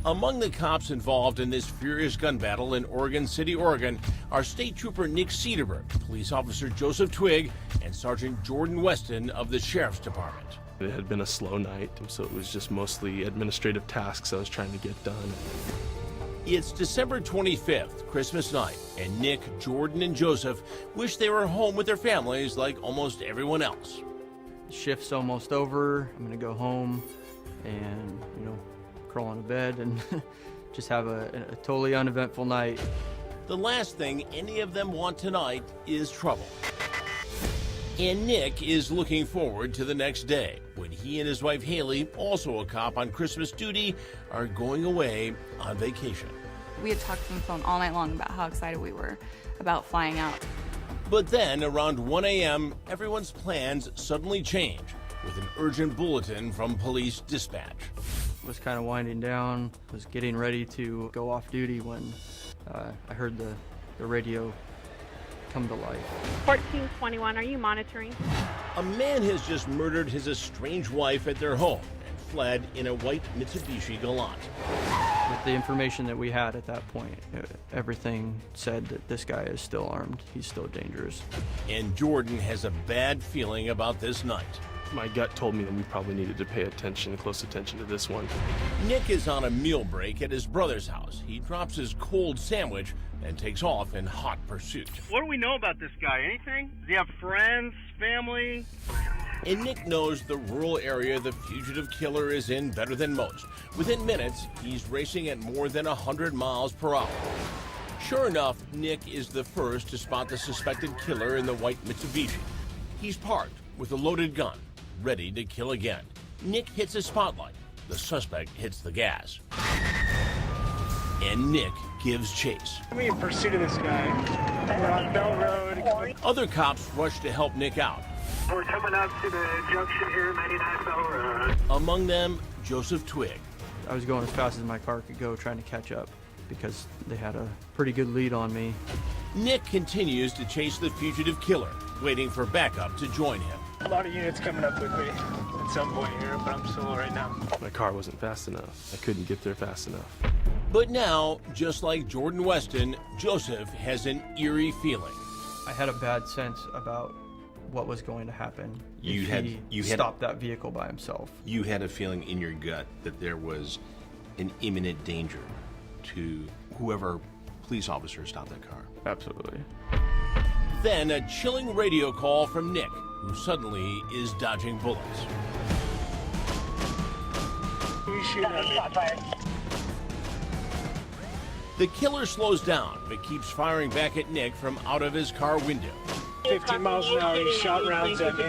Among the cops involved in this furious gun battle in Oregon City, Oregon, are State Trooper Nic Cederberg, Police Officer Joseph Twigg, and Sergeant Jordan Weston of the Sheriff's Department. It had been a slow night, so it was just mostly administrative tasks I was trying to get done. It's December 25th, Christmas night, and Nic, Jordan, and Joseph wish they were home with their families like almost everyone else. Shift's almost over. I'm gonna go home and, crawl on a bed and just have a totally uneventful night. The last thing any of them want tonight is trouble. And Nic is looking forward to the next day, when he and his wife Haley, also a cop on Christmas duty, are going away on vacation. We had talked on the phone all night long about how excited we were about flying out. But then, around 1 a.m., everyone's plans suddenly change with an urgent bulletin from police dispatch. Was kind of winding down, was getting ready to go off duty when I heard the radio come to life. 1421, are you monitoring? A man has just murdered his estranged wife at their home and fled in a white Mitsubishi Galant. With the information that we had at that point, everything said that this guy is still armed. He's still dangerous. And Jordan has a bad feeling about this night. My gut told me that we probably needed to pay close attention to this one. Nic is on a meal break at his brother's house. He drops his cold sandwich and takes off in hot pursuit. What do we know about this guy? Anything? Does he have friends, family? And Nic knows the rural area the fugitive killer is in better than most. Within minutes, he's racing at more than 100 miles per hour. Sure enough, Nic is the first to spot the suspected killer in the white Mitsubishi. He's parked with a loaded gun, ready to kill again. Nic hits his spotlight. The suspect hits the gas. And Nic gives chase. I'm in pursuit of this guy. We're on Bell Road. Other cops rush to help Nic out. We're coming up to the junction here, 99 Bell Road. Among them, Joseph Twigg. I was going as fast as my car could go, trying to catch up because they had a pretty good lead on me. Nic continues to chase the fugitive killer, waiting for backup to join him. A lot of units coming up with me at some point here, but I'm solo right now. My car wasn't fast enough. I couldn't get there fast enough. But now, just like Jordan Weston, Joseph has an eerie feeling. I had a bad sense about what was going to happen You if had stopped that vehicle by himself. You had a feeling in your gut that there was an imminent danger to whoever police officer stopped that car. Absolutely. Then a chilling radio call from Nic, who suddenly is dodging bullets. Who's shooting at me? The killer slows down, but keeps firing back at Nic from out of his car window. 15 miles an hour, he shot rounds at me.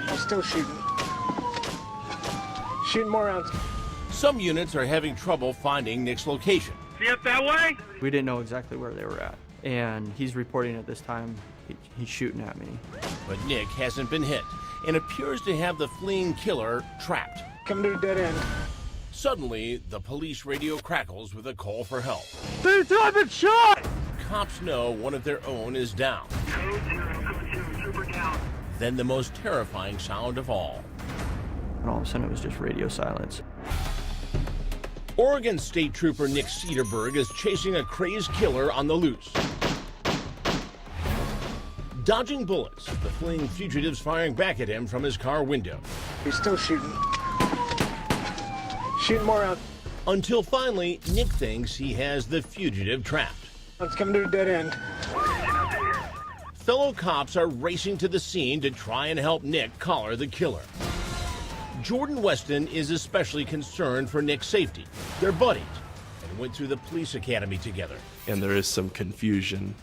He's still shooting. Shooting more rounds. Some units are having trouble finding Nic's location. See up that way? We didn't know exactly where they were at, and he's reporting at this time he's shooting at me. But Nic hasn't been hit and appears to have the fleeing killer trapped. Coming to a dead end. Suddenly, the police radio crackles with a call for help. I've been shot! Cops know one of their own is down. Code 0, trooper down. Then the most terrifying sound of all. And all of a sudden it was just radio silence. Oregon State Trooper Nic Cederberg is chasing a crazed killer on the loose. Dodging bullets, the fleeing fugitives firing back at him from his car window. He's still shooting. Shooting more rounds. Until finally, Nic thinks he has the fugitive trapped. It's coming to a dead end. Fellow cops are racing to the scene to try and help Nic collar the killer. Jordan Weston is especially concerned for Nic's safety. They're buddies and went through the police academy together. And there is some confusion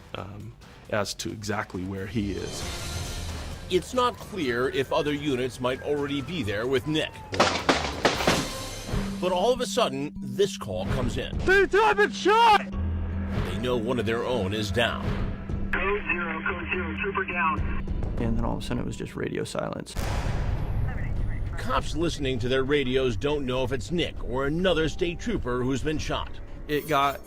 as to exactly where he is. It's not clear if other units might already be there with Nic. But all of a sudden, this call comes in. I've been shot! They know one of their own is down. Code 0, trooper down. And then all of a sudden it was just radio silence. Cops listening to their radios don't know if it's Nic or another state trooper who's been shot. It got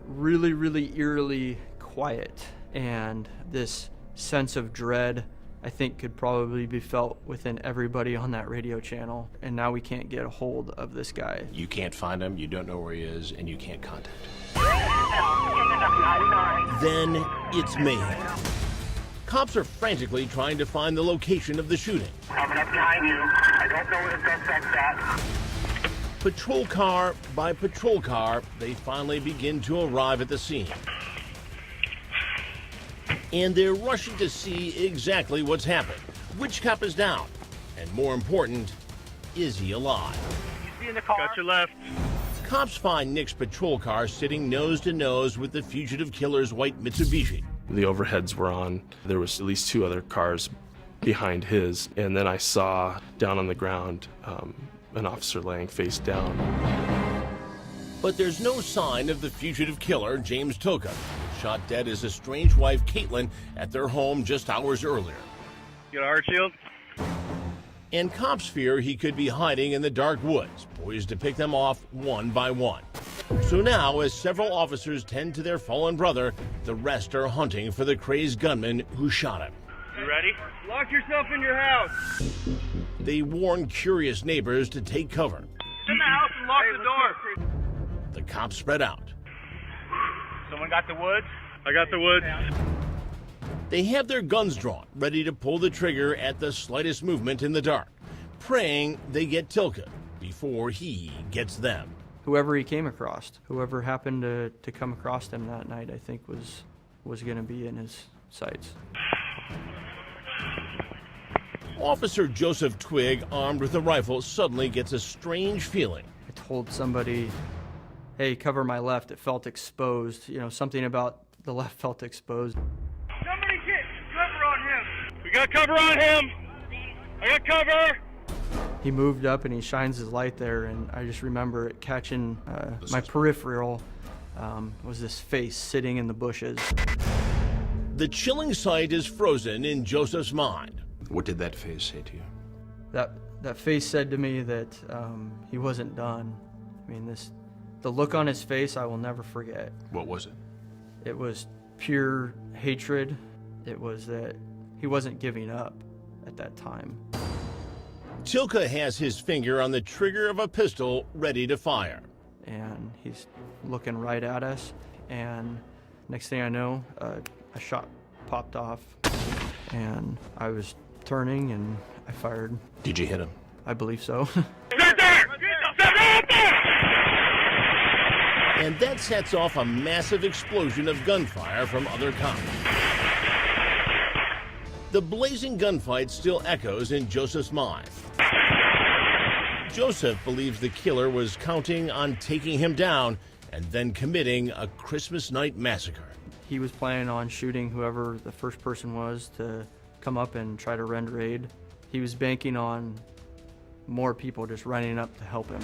really, really eerily quiet, and this sense of dread I think could probably be felt within everybody on that radio channel. And now we can't get a hold of this guy. You can't find him, you don't know where he is, and you can't contact him. Then it's mayhem. Cops are frantically trying to find the location of the shooting. Coming up behind you. I don't know where the suspect's at. Patrol car by patrol car, they finally begin to arrive at the scene. And they're rushing to see exactly what's happened. Which cop is down? And more important, is he alive? You see in the car? Got your left. Cops find Nic's patrol car sitting nose to nose with the fugitive killer's white Mitsubishi. The overheads were on. There was at least 2 other cars behind his. And then I saw down on the ground an officer laying face down. But there's no sign of the fugitive killer, James Toka. Shot dead his estranged wife, Caitlin, at their home just hours earlier. You got a heart shield? And cops fear he could be hiding in the dark woods, poised to pick them off one by one. So now, as several officers tend to their fallen brother, the rest are hunting for the crazed gunman who shot him. You ready? Lock yourself in your house. They warn curious neighbors to take cover. Get in the house and lock the door. The cops spread out. Someone got the woods? I got the woods. They have their guns drawn, ready to pull the trigger at the slightest movement in the dark, praying they get Tilka before he gets them. Whoever he came across, whoever happened to come across him that night, I think was going to be in his sights. Officer Joseph Twig, armed with a rifle, suddenly gets a strange feeling. I told somebody, hey, cover my left. It felt exposed. You know, something about the left felt exposed. Somebody get cover on him. We got cover on him. I got cover. He moved up and he shines his light there, and I just remember it catching my peripheral. Was this face sitting in the bushes. The chilling sight is frozen in Joseph's mind. What did that face say to you? That face said to me that he wasn't done. I mean, the look on his face I will never forget. What was it? It was pure hatred. It was that he wasn't giving up at that time. Tilka has his finger on the trigger of a pistol, ready to fire. And he's looking right at us, and next thing I know, a shot popped off, and I was turning and I fired. Did you hit him? I believe so. And that sets off a massive explosion of gunfire from other cops. The blazing gunfight still echoes in Joseph's mind. Joseph believes the killer was counting on taking him down and then committing a Christmas night massacre. He was planning on shooting whoever the first person was to come up and try to render aid. He was banking on more people just running up to help him.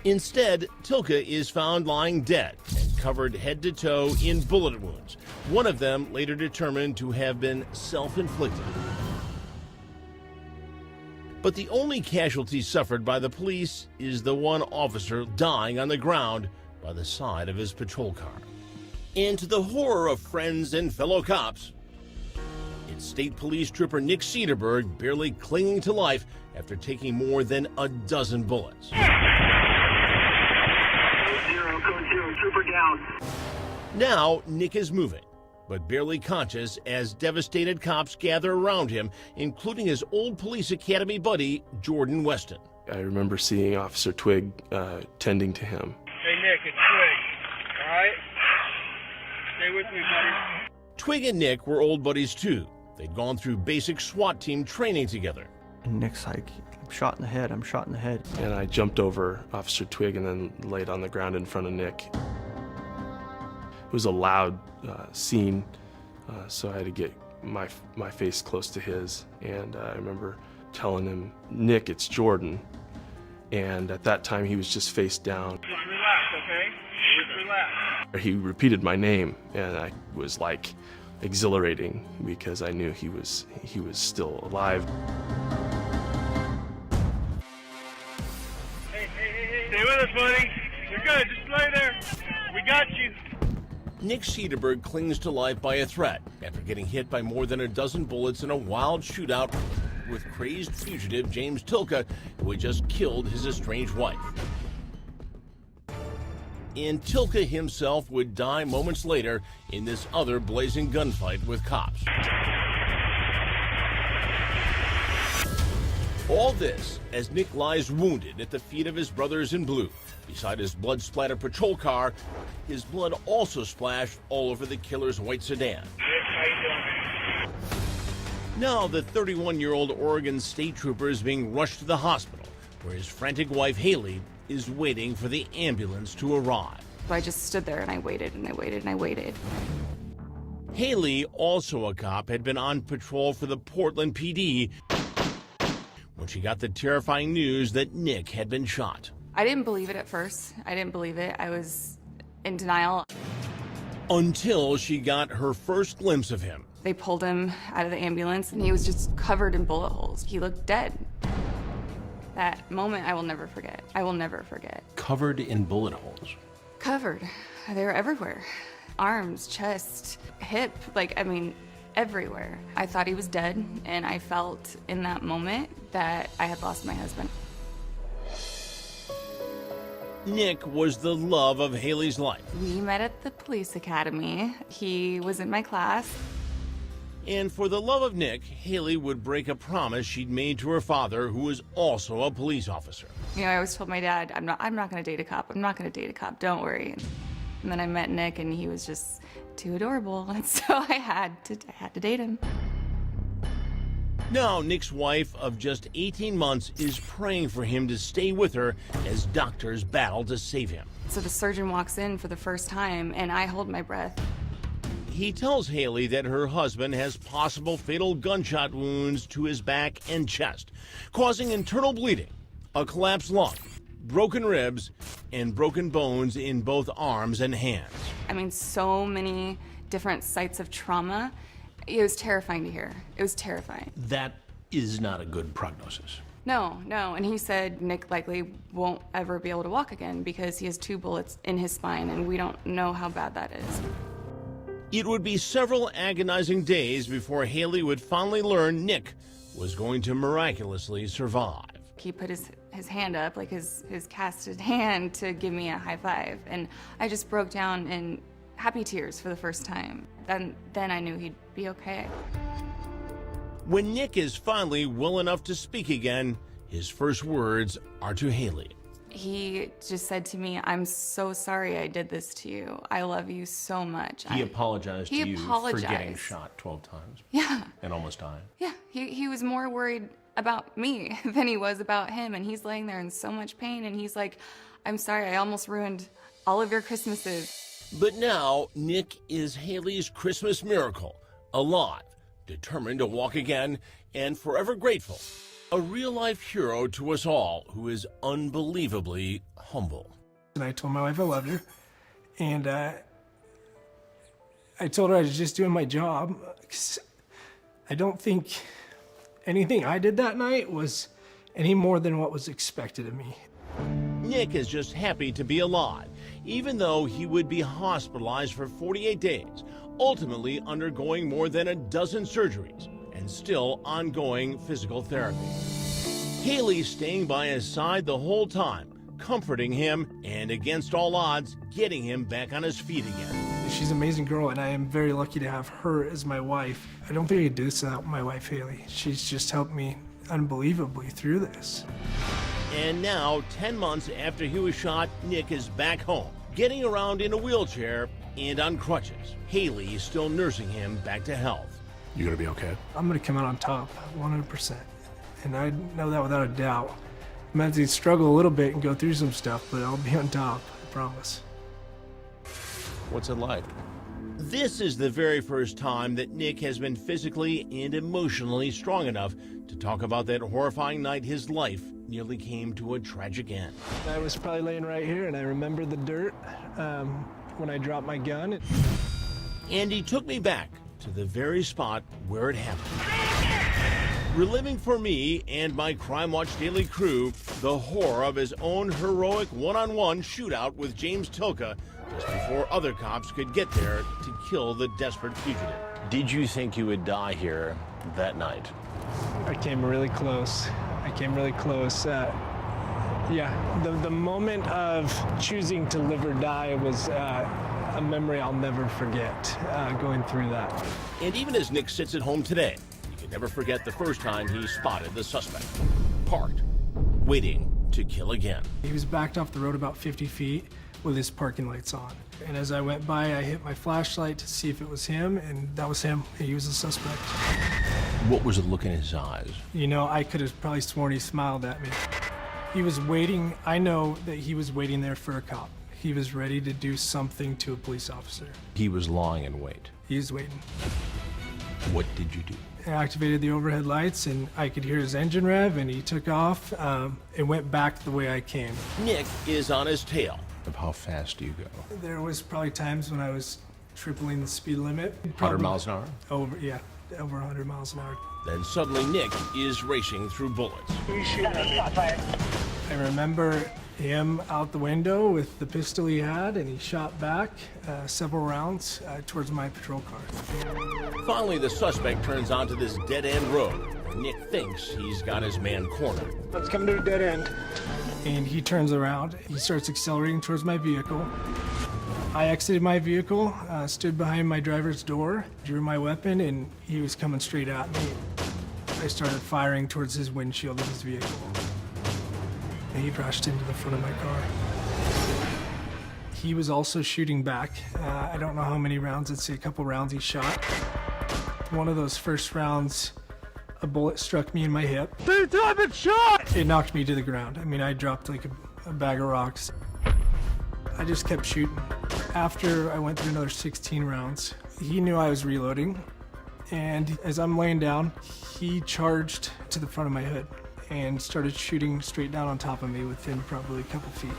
Instead, Tilka is found lying dead and covered head to toe in bullet wounds, one of them later determined to have been self-inflicted. But the only casualty suffered by the police is the one officer dying on the ground by the side of his patrol car. And to the horror of friends and fellow cops, it's State Police Trooper Nic Cederberg barely clinging to life after taking more than a dozen bullets. Code 0, trooper down. Now, Nic is moving, but barely conscious as devastated cops gather around him, including his old police academy buddy, Jordan Weston. I remember seeing Officer Twig tending to him. Hey, Nick, it's Twig. All right? Stay with me, buddy. Twig and Nic were old buddies too. They'd gone through basic SWAT team training together. And Nick's like, I'm shot in the head, I'm shot in the head. And I jumped over Officer Twig and then laid on the ground in front of Nic. It was a loud scene, so I had to get my face close to his. And I remember telling him, Nic, it's Jordan. And at that time, he was just face down. Just relax, okay? Just relax. He repeated my name, and I was like exhilarating because I knew he was still alive. Hey, stay with us, buddy. You're good. Just lay there. We got you. Nic Cederberg clings to life by a thread after getting hit by more than a dozen bullets in a wild shootout with crazed fugitive James Tilka, who had just killed his estranged wife. And Tilka himself would die moments later in this other blazing gunfight with cops. All this as Nic lies wounded at the feet of his brothers in blue. Beside his blood-splattered patrol car, his blood also splashed all over the killer's white sedan. Now the 31-year-old Oregon State Trooper is being rushed to the hospital, where his frantic wife, Haley, is waiting for the ambulance to arrive. So I just stood there and I waited and I waited and I waited. Haley, also a cop, had been on patrol for the Portland PD when she got the terrifying news that Nic had been shot. I didn't believe it at first. I didn't believe it. I was in denial. Until she got her first glimpse of him. They pulled him out of the ambulance and he was just covered in bullet holes. He looked dead. That moment I will never forget. I will never forget. Covered in bullet holes. Covered. They were everywhere. Arms, chest, hip, everywhere. I thought he was dead, and I felt in that moment that I had lost my husband. Nic was the love of Haley's life. We met at the police academy. He was in my class. And for the love of Nic, Haley would break a promise she'd made to her father, who was also a police officer. You know, I always told my dad, I'm not gonna date a cop. I'm not gonna date a cop, don't worry. And then I met Nic and he was just too adorable. And so I had to date him. Now, Nic's wife of just 18 months is praying for him to stay with her as doctors battle to save him. So the surgeon walks in for the first time and I hold my breath. He tells Haley that her husband has possible fatal gunshot wounds to his back and chest, causing internal bleeding, a collapsed lung, broken ribs, and broken bones in both arms and hands. I mean, so many different sites of trauma. It was terrifying to hear. It was terrifying. That is not a good prognosis. No. And he said Nic likely won't ever be able to walk again because he has 2 bullets in his spine, and we don't know how bad that is. It would be several agonizing days before Haley would finally learn Nic was going to miraculously survive. He put his hand up, like his casted hand, to give me a high five, and I just broke down in happy tears for the first time. Then I knew he'd be okay. When Nic is finally well enough to speak again, his first words are to Haley. He just said to me, I'm so sorry I did this to you. I love you so much. He apologized to you for getting apologized. shot 12 times. Yeah. And almost dying. Yeah, he was more worried about me than he was about him, and he's laying there in so much pain, and he's like, I'm sorry, I almost ruined all of your Christmases. But now, Nic is Haley's Christmas miracle, alive, determined to walk again, and forever grateful. A real-life hero to us all who is unbelievably humble. And I told my wife I loved her, and I told her I was just doing my job. I don't think anything I did that night was any more than what was expected of me. Nic is just happy to be alive, even though he would be hospitalized for 48 days, ultimately undergoing more than a dozen surgeries and still ongoing physical therapy. Haley staying by his side the whole time, comforting him, and against all odds, getting him back on his feet again. She's an amazing girl, and I am very lucky to have her as my wife. I don't think I could do this without my wife, Haley. She's just helped me unbelievably through this. And now, 10 months after he was shot, Nic is back home, getting around in a wheelchair and on crutches. Haley is still nursing him back to health. You're gonna be okay? I'm gonna come out on top, 100%. And I know that without a doubt. I might have to struggle a little bit and go through some stuff, but I'll be on top, I promise. What's it like? This is the very first time that Nic has been physically and emotionally strong enough to talk about that horrifying night his life nearly came to a tragic end. I was probably laying right here, and I remember the dirt when I dropped my gun. And he took me back to the very spot where it happened. reliving for me and my Crime Watch Daily crew the horror of his own heroic one-on-one shootout with James Tilka just before other cops could get there to kill the desperate fugitive. Did you think you would die here that night? I came really close. Yeah, the moment of choosing to live or die was a memory I'll never forget, going through that. And even as Nic sits at home today, he can never forget the first time he spotted the suspect, parked, waiting to kill again. He was backed off the road about 50 feet with his parking lights on. And as I went by, I hit my flashlight to see if it was him, and that was him. He was the suspect. What was the look in his eyes? You know, I could have probably sworn he smiled at me. He was waiting. I know that he was waiting there for a cop. He was ready to do something to a police officer. He was lying in wait. He was waiting. What did you do? I activated the overhead lights, and I could hear his engine rev, and he took off and went back the way I came. Nic is on his tail. Of how fast do you go? There was probably times when I was tripling the speed limit. 100 miles an hour? Over 100 miles an hour. Then suddenly Nic is racing through bullets. I remember him out the window with the pistol he had, and he shot back several rounds towards my patrol car. Finally, the suspect turns onto this dead-end road, where Nic thinks he's got his man cornered. Let's come to a dead end. And he turns around. He starts accelerating towards my vehicle. I exited my vehicle, stood behind my driver's door, drew my weapon, and he was coming straight at me. I started firing towards his windshield of his vehicle. And he crashed into the front of my car. He was also shooting back. I don't know how many rounds, I'd say a couple rounds he shot. One of those first rounds, a bullet struck me in my hip. I've shot! It knocked me to the ground. I mean, I dropped like a bag of rocks. I just kept shooting. After I went through another 16 rounds, he knew I was reloading. And as I'm laying down, he charged to the front of my hood and started shooting straight down on top of me within probably a couple feet.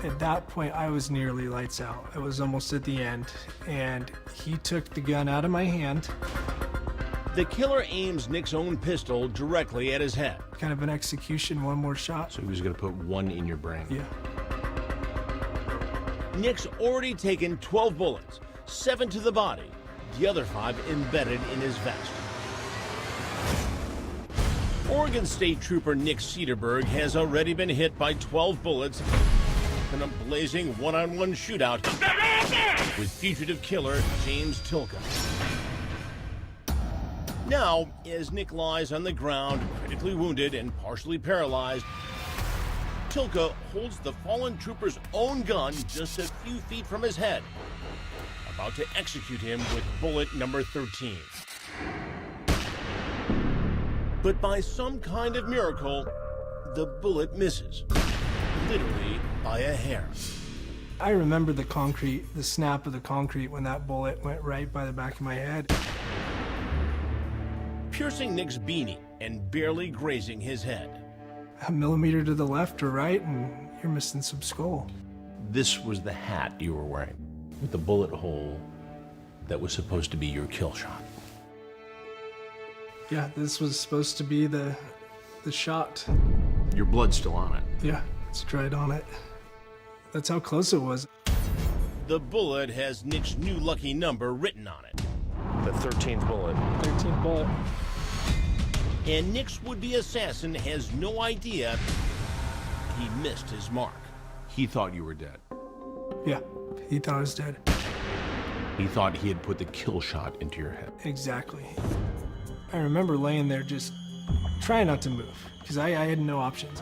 At that point, I was nearly lights out. I was almost at the end, and he took the gun out of my hand. The killer aims Nic's own pistol directly at his head. Kind of an execution, one more shot. So he was going to put one in your brain? Yeah. Nic's already taken 12 bullets, 7 to the body, the other 5 embedded in his vest. Oregon State Trooper Nic Cederberg has already been hit by 12 bullets in a blazing one-on-one shootout with fugitive killer James Tilka. Now, as Nic lies on the ground, critically wounded and partially paralyzed, Tilka holds the fallen trooper's own gun just a few feet from his head, about to execute him with bullet number 13. But by some kind of miracle, the bullet misses, literally by a hair. I remember the concrete, the snap of the concrete when that bullet went right by the back of my head. Piercing Nic's beanie and barely grazing his head. A millimeter to the left or right, and you're missing some skull. This was the hat you were wearing with the bullet hole that was supposed to be your kill shot. Yeah, this was supposed to be the shot. Your blood's still on it. Yeah, it's dried on it. That's how close it was. The bullet has Nic's new lucky number written on it. The 13th bullet. 13th bullet. And Nic's would-be assassin has no idea he missed his mark. He thought you were dead. Yeah, he thought I was dead. He thought he had put the kill shot into your head. Exactly. I remember laying there just trying not to move, because I had no options.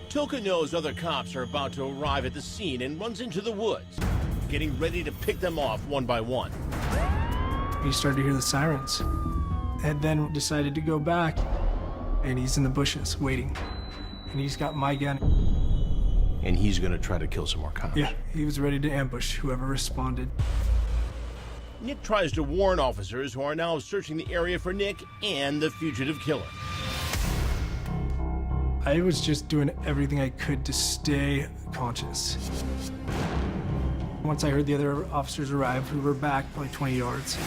Tilka knows other cops are about to arrive at the scene and runs into the woods, getting ready to pick them off one by one. He started to hear the sirens, and then decided to go back, and he's in the bushes waiting, and he's got my gun. And he's going to try to kill some more cops. Yeah, he was ready to ambush whoever responded. Nic tries to warn officers who are now searching the area for Nic and the fugitive killer. I was just doing everything I could to stay conscious. Once I heard the other officers arrive, who were back probably 20 yards,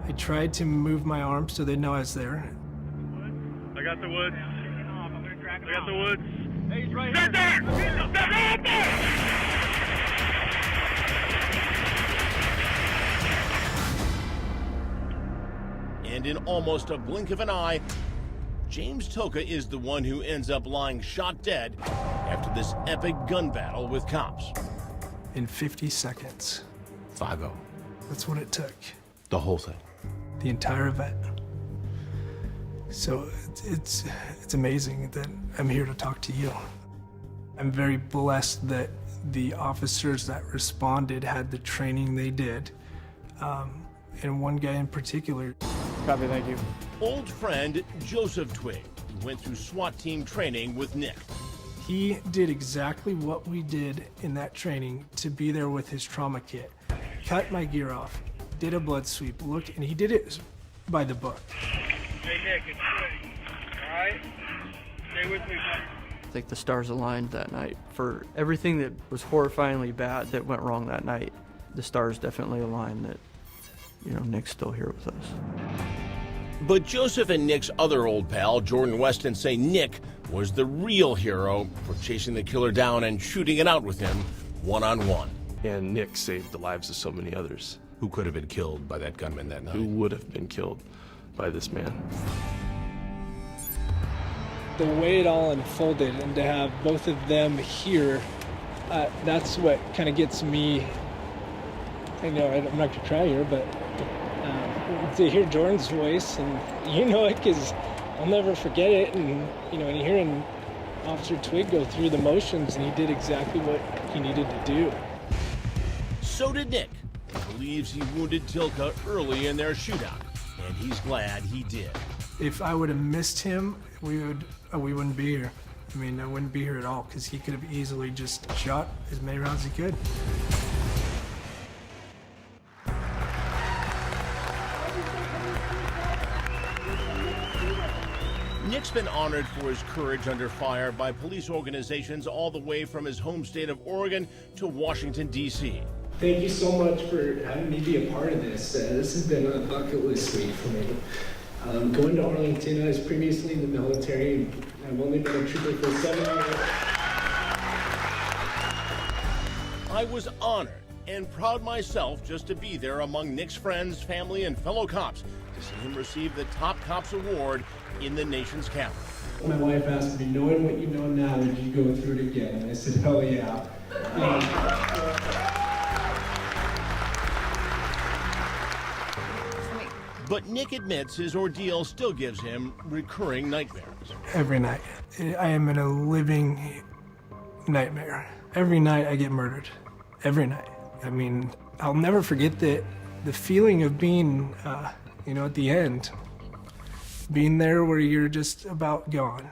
I tried to move my arm so they know I was there. I got the woods. I got the woods. Hey, he's right here. There! Step right there! And in almost a blink of an eye, James Toka is the one who ends up lying shot dead after this epic gun battle with cops. In 50 seconds. 5-0. That's what it took. The whole thing. The entire event. So it's amazing that I'm here to talk to you. I'm very blessed that the officers that responded had the training they did. And one guy in particular. Copy, thank you. Old friend Joseph Twig, who went through SWAT team training with Nic. He did exactly what we did in that training to be there with his trauma kit. Cut my gear off, did a blood sweep, looked, and he did it by the book. Hey, Nick, it's Twig. All right? Stay with me, buddy. I think the stars aligned that night. For everything that was horrifyingly bad that went wrong that night, the stars definitely aligned that, you know, Nic's still here with us. But Joseph and Nic's other old pal, Jordan Weston, say Nic was the real hero for chasing the killer down and shooting it out with him one-on-one. And Nic saved the lives of so many others. Who could have been killed by that gunman that night? Who would have been killed by this man. The way it all unfolded and to have both of them here, that's what kind of gets me. I know I'm not gonna try here, but to hear Jordan's voice, and you know it because I'll never forget it. And you know, and hearing Officer Twig go through the motions, and he did exactly what he needed to do. So did Nic. He believes he wounded Tilka early in their shootout, and he's glad he did. If I would have missed him, we wouldn't be here. I mean, I wouldn't be here at all because he could have easily just shot as many rounds as he could. Nic's been honored for his courage under fire by police organizations all the way from his home state of Oregon to Washington, D.C. Thank you so much for having me be a part of this. This has been a bucket list week for me. Going to Arlington, I was previously in the military. I've only been a trooper for 7 years. I was honored and proud myself just to be there among Nic's friends, family, and fellow cops to see him receive the Top Cops Award in the nation's capital. My wife asked me, knowing what you know now, would you go through it again? And I said, hell yeah. But Nic admits his ordeal still gives him recurring nightmares. Every night. I am in a living nightmare. Every night I get murdered. Every night. I mean, I'll never forget the feeling of being, you know, at the end. Being there where you're just about gone.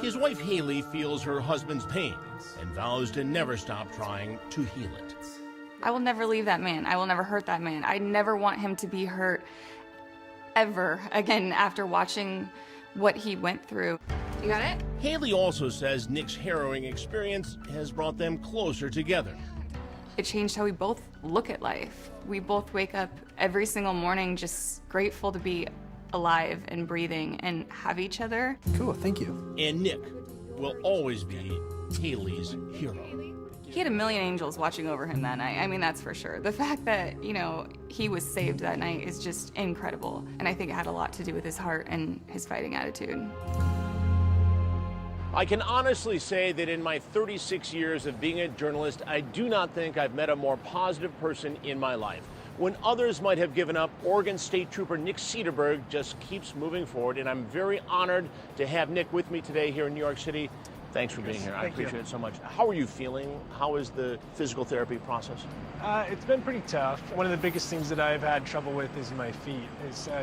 His wife Haley feels her husband's pain and vows to never stop trying to heal it. I will never leave that man. I will never hurt that man. I never want him to be hurt ever again after watching what he went through. You got it? Haley also says Nic's harrowing experience has brought them closer together. It changed how we both look at life. We both wake up every single morning just grateful to be alive and breathing and have each other. Cool, thank you. And Nic will always be Haley's hero. He had a million angels watching over him that night. I mean, that's for sure. The fact that, you know, he was saved that night is just incredible. And I think it had a lot to do with his heart and his fighting attitude. I can honestly say that in my 36 years of being a journalist, I do not think I've met a more positive person in my life. When others might have given up, Oregon State Trooper Nic Cederberg just keeps moving forward, and I'm very honored to have Nic with me today here in New York City. Thanks for being here. I appreciate it so much. How are you feeling? How is the physical therapy process? It's been pretty tough. One of the biggest things that I've had trouble with is my feet.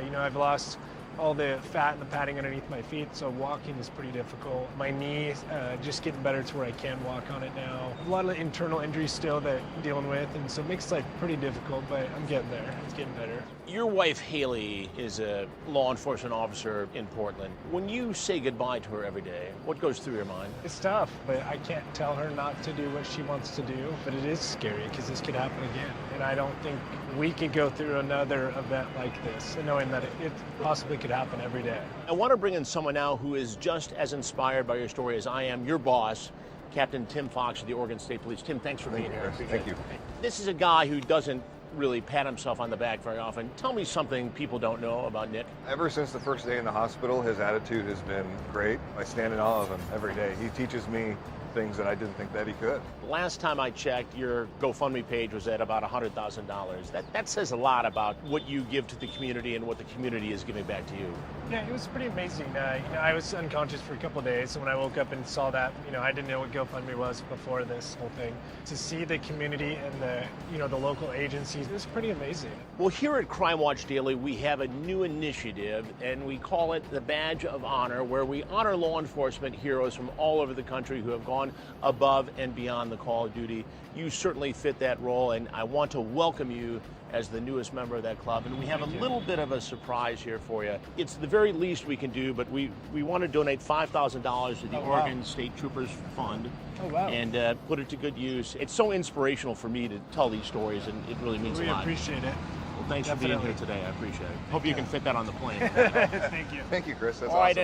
You know, I've lost all the fat and the padding underneath my feet, so walking is pretty difficult. My knee, just getting better to where I can walk on it now. A lot of internal injuries still that I'm dealing with, and so it makes life pretty difficult, but I'm getting there. It's getting better. Your wife, Haley, is a law enforcement officer in Portland. When you say goodbye to her every day, what goes through your mind? It's tough, but I can't tell her not to do what she wants to do, but it is scary because this could happen again. And I don't think we could go through another event like this, and knowing that it possibly could happen every day. I want to bring in someone now who is just as inspired by your story as I am, your boss, Captain Tim Fox of the Oregon State Police. Tim, thanks for being here. Thank you. This is a guy who doesn't really pat himself on the back very often. Tell me something people don't know about Nic. Ever since the first day in the hospital, his attitude has been great. I stand in awe of him every day. He teaches me things that I didn't think that he could. Last time I checked, your GoFundMe page was at about $100,000. That says a lot about what you give to the community and what the community is giving back to you. Yeah, it was pretty amazing. I was unconscious for a couple of days, so when I woke up and saw that, I didn't know what GoFundMe was before this whole thing. To see the community and the local agencies, it was pretty amazing. Well, here at Crime Watch Daily, we have a new initiative, and we call it the Badge of Honor, where we honor law enforcement heroes from all over the country who have gone above and beyond the call of duty. You certainly fit that role, and I want to welcome you as the newest member of that club. And we have a little bit of a surprise here for you. It's the very least we can do, but we want to donate $5,000 to the Oregon State Troopers Fund. Oh, wow. And put it to good use. It's so inspirational for me to tell these stories, and it really means a lot. We appreciate it. Well, thanks for being here today. I appreciate it. Hope you can fit that on the plane. Thank you. Thank you, Chris. That's All right, awesome.